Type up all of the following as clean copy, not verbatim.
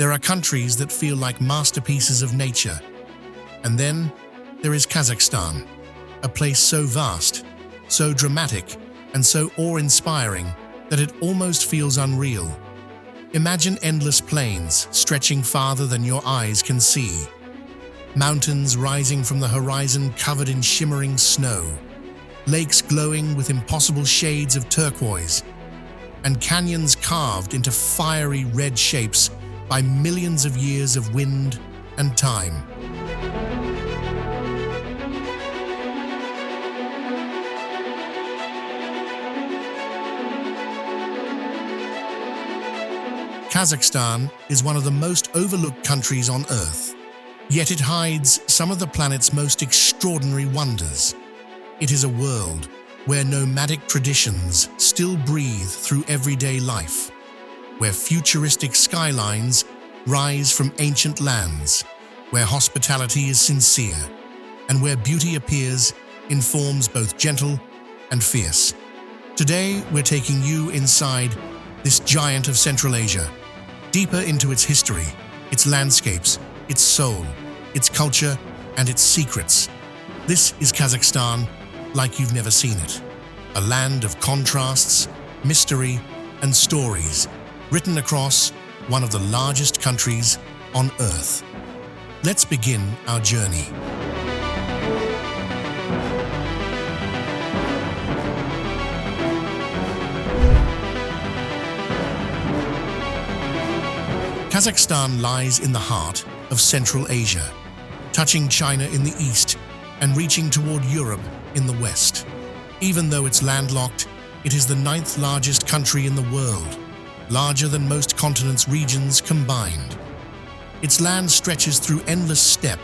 There are countries that feel like masterpieces of nature. And then there is Kazakhstan, a place so vast, so dramatic, and so awe-inspiring that it almost feels unreal. Imagine endless plains stretching farther than your eyes can see. Mountains rising from the horizon covered in shimmering snow. Lakes glowing with impossible shades of turquoise. And canyons carved into fiery red shapes by millions of years of wind and time. Kazakhstan is one of the most overlooked countries on Earth, yet it hides some of the planet's most extraordinary wonders. It is a world where nomadic traditions still breathe through everyday life, where futuristic skylines rise from ancient lands, where hospitality is sincere, and where beauty appears in forms both gentle and fierce. Today, we're taking you inside this giant of Central Asia, deeper into its history, its landscapes, its soul, its culture, and its secrets. This is Kazakhstan like you've never seen it. A land of contrasts, mystery, and stories, written across one of the largest countries on Earth. Let's begin our journey. Kazakhstan lies in the heart of Central Asia, touching China in the east and reaching toward Europe in the west. Even though it's landlocked, it is the 9th largest country in the world, larger than most continents' regions combined. Its land stretches through endless steppe,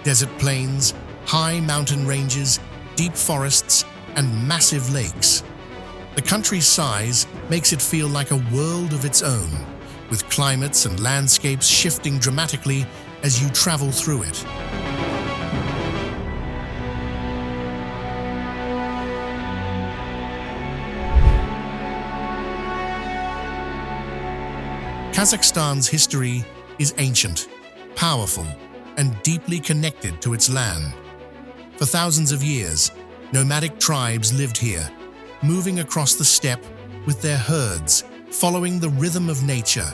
desert plains, high mountain ranges, deep forests, and massive lakes. The country's size makes it feel like a world of its own, with climates and landscapes shifting dramatically as you travel through it. Kazakhstan's history is ancient, powerful, and deeply connected to its land. For thousands of years, nomadic tribes lived here, moving across the steppe with their herds, following the rhythm of nature.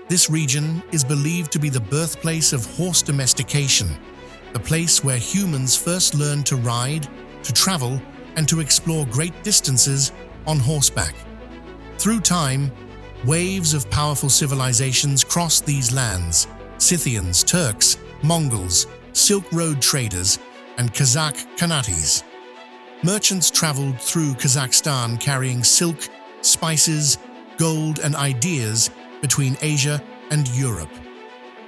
This region is believed to be the birthplace of horse domestication, the place where humans first learned to ride, to travel, and to explore great distances on horseback. Through time, waves of powerful civilizations crossed these lands: Scythians, Turks, Mongols, Silk Road traders, and Kazakh Khanates. Merchants traveled through Kazakhstan carrying silk, spices, gold, and ideas between Asia and Europe.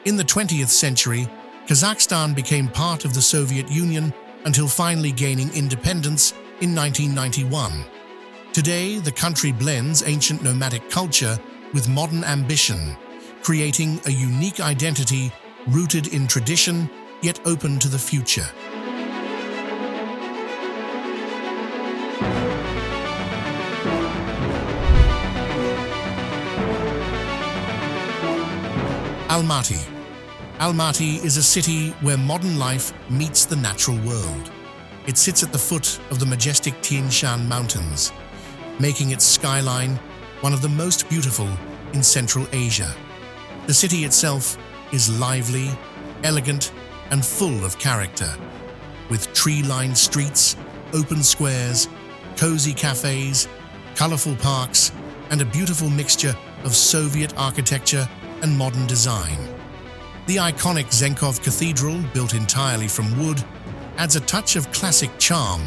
In the 20th century, Kazakhstan became part of the Soviet Union until finally gaining independence in 1991. Today, the country blends ancient nomadic culture with modern ambition, creating a unique identity rooted in tradition yet open to the future. Almaty. Almaty is a city where modern life meets the natural world. It sits at the foot of the majestic Tian Shan Mountains, making its skyline one of the most beautiful in Central Asia. The city itself is lively, elegant, and full of character, with tree-lined streets, open squares, cozy cafes, colorful parks, and a beautiful mixture of Soviet architecture and modern design. The iconic Zenkov Cathedral, built entirely from wood, adds a touch of classic charm,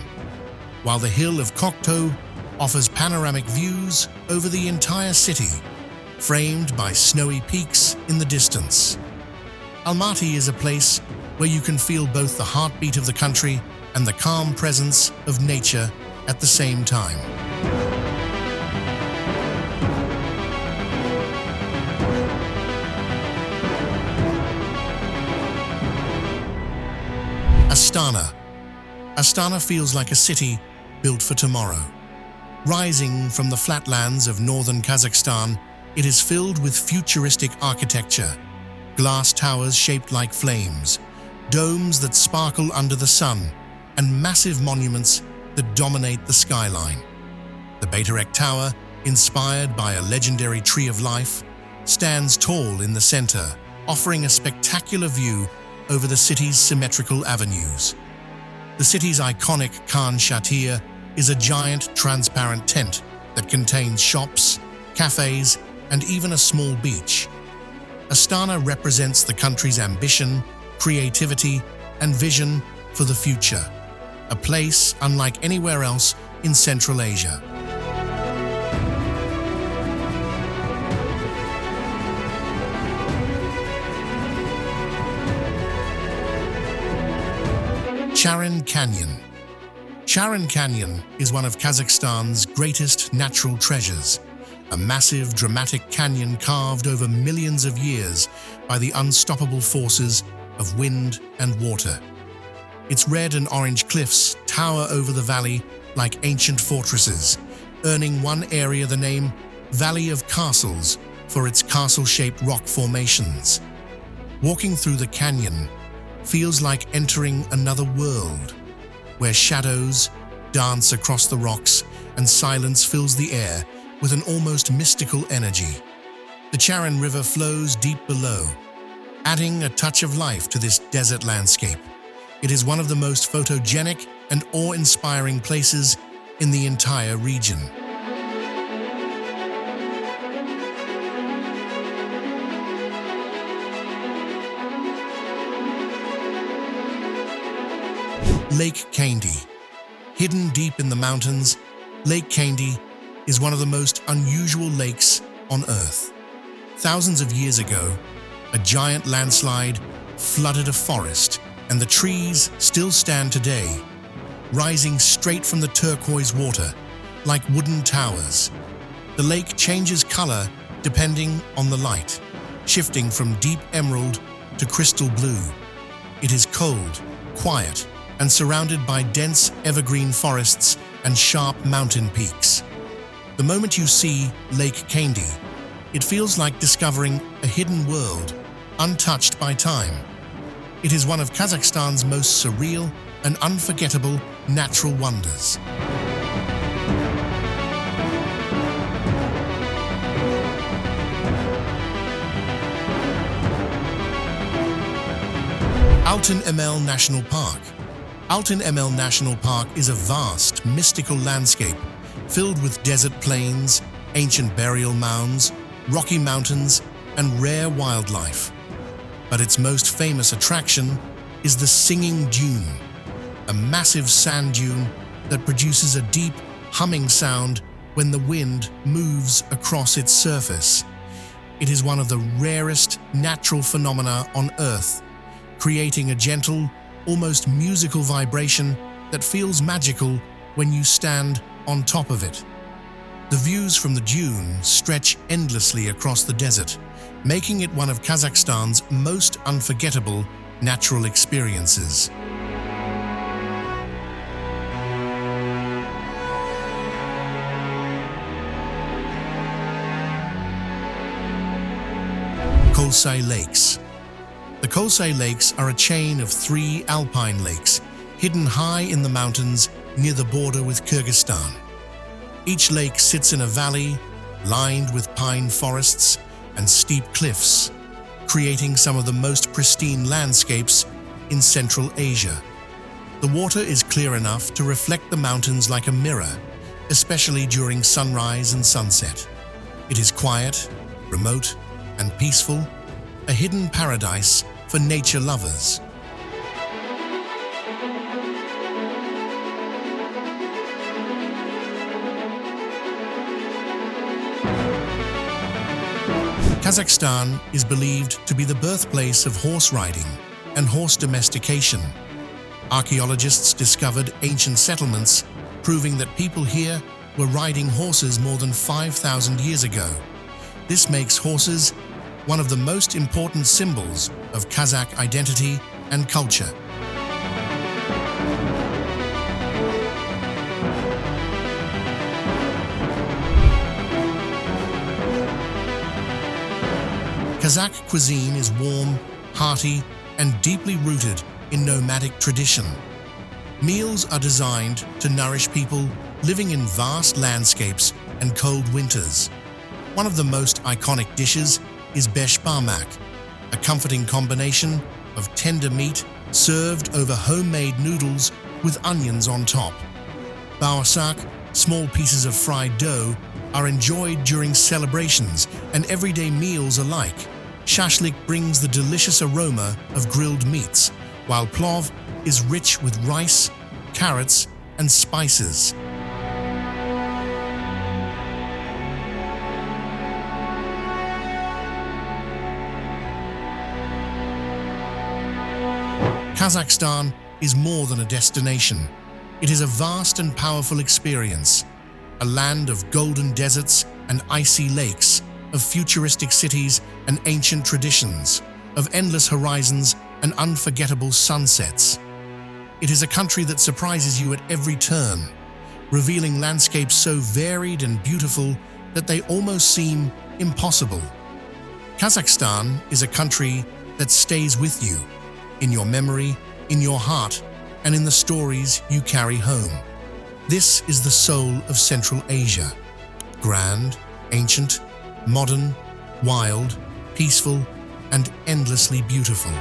while the hill of Kokhto offers panoramic views over the entire city, framed by snowy peaks in the distance. Almaty is a place where you can feel both the heartbeat of the country and the calm presence of nature at the same time. Astana. Astana feels like a city built for tomorrow. Rising from the flatlands of northern Kazakhstan, It is filled with futuristic architecture, glass towers shaped like flames, domes that sparkle under the sun, and massive monuments that dominate the skyline. The Beitarek Tower, inspired by a legendary tree of life, stands tall in the center, offering a spectacular view over the city's symmetrical avenues. The city's iconic Khan Shatir is a giant transparent tent that contains shops, cafes, and even a small beach. Astana represents the country's ambition, creativity, and vision for the future, a place unlike anywhere else in Central Asia. Charyn Canyon. Charyn Canyon is one of Kazakhstan's greatest natural treasures, a massive, dramatic canyon carved over millions of years by the unstoppable forces of wind and water. Its red and orange cliffs tower over the valley like ancient fortresses, earning one area the name Valley of Castles for its castle-shaped rock formations. Walking through the canyon feels like entering another world, where shadows dance across the rocks and silence fills the air with an almost mystical energy. The Charyn River flows deep below, adding a touch of life to this desert landscape. It is one of the most photogenic and awe-inspiring places in the entire region. Lake Kaindy. Hidden deep in the mountains, Lake Kaindy is one of the most unusual lakes on Earth. Thousands of years ago, a giant landslide flooded a forest, and the trees still stand today, rising straight from the turquoise water like wooden towers. The lake changes color depending on the light, shifting from deep emerald to crystal blue. It is cold, quiet, and surrounded by dense evergreen forests and sharp mountain peaks. The moment you see Lake Kaindy, it feels like discovering a hidden world, untouched by time. It is one of Kazakhstan's most surreal and unforgettable natural wonders. Altyn-Emel National Park. Altyn-Emel National Park is a vast, mystical landscape filled with desert plains, ancient burial mounds, rocky mountains, and rare wildlife. But its most famous attraction is the Singing Dune, a massive sand dune that produces a deep, humming sound when the wind moves across its surface. It is one of the rarest natural phenomena on Earth, creating a gentle, almost musical vibration that feels magical when you stand on top of it. The views from the dune stretch endlessly across the desert, making it one of Kazakhstan's most unforgettable natural experiences. Kolsai Lakes. The Kolsai Lakes are a chain of 3 alpine lakes hidden high in the mountains near the border with Kyrgyzstan. Each lake sits in a valley lined with pine forests and steep cliffs, creating some of the most pristine landscapes in Central Asia. The water is clear enough to reflect the mountains like a mirror, especially during sunrise and sunset. It is quiet, remote, and peaceful, a hidden paradise for nature lovers. Kazakhstan is believed to be the birthplace of horse riding and horse domestication. Archaeologists discovered ancient settlements proving that people here were riding horses more than 5,000 years ago. This makes horses one of the most important symbols of Kazakh identity and culture. Kazakh cuisine is warm, hearty, and deeply rooted in nomadic tradition. Meals are designed to nourish people living in vast landscapes and cold winters. One of the most iconic dishes is beshbarmak, a comforting combination of tender meat served over homemade noodles with onions on top. Bağırsak, small pieces of fried dough, are enjoyed during celebrations and everyday meals alike. Shashlik brings the delicious aroma of grilled meats, while plov is rich with rice, carrots, and spices. Kazakhstan is more than a destination. It is a vast and powerful experience, a land of golden deserts and icy lakes, of futuristic cities and ancient traditions, of endless horizons and unforgettable sunsets. It is a country that surprises you at every turn, revealing landscapes so varied and beautiful that they almost seem impossible. Kazakhstan is a country that stays with you, in your memory, in your heart, and in the stories you carry home. This is the soul of Central Asia. Grand, ancient, modern, wild, peaceful, and endlessly beautiful.